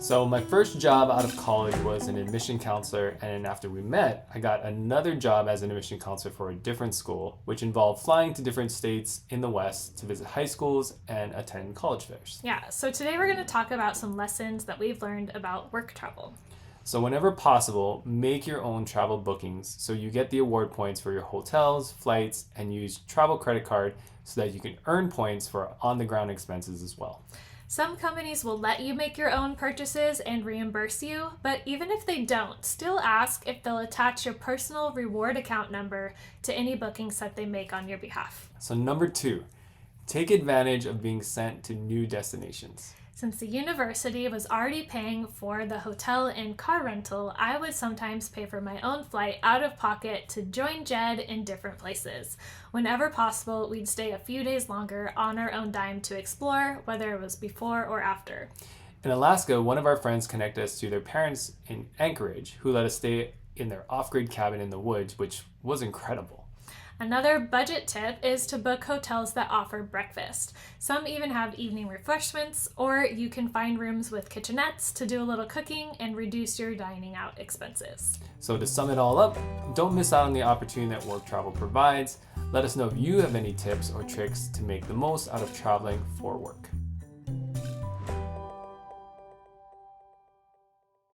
So my first job out of college was an admission counselor, and then after we met, I got another job as an admission counselor for a different school, which involved flying to different states in the West to visit high schools and attend college fairs. Yeah, so today we're going to talk about some lessons that we've learned about work travel. So whenever possible, make your own travel bookings so you get the award points for your hotels, flights, and use travel credit card so that you can earn points for on-the-ground expenses as well. Some companies will let you make your own purchases and reimburse you, but even if they don't, still ask if they'll attach your personal reward account number to any bookings that they make on your behalf. So number 2, take advantage of being sent to new destinations. Since the university was already paying for the hotel and car rental, I would sometimes pay for my own flight out of pocket to join Jed in different places. Whenever possible, we'd stay a few days longer on our own dime to explore, whether it was before or after. In Alaska, one of our friends connected us to their parents in Anchorage, who let us stay in their off-grid cabin in the woods, which was incredible. Another budget tip is to book hotels that offer breakfast. Some even have evening refreshments, or you can find rooms with kitchenettes to do a little cooking and reduce your dining out expenses. So to sum it all up, don't miss out on the opportunity that work travel provides. Let us know if you have any tips or tricks to make the most out of traveling for work.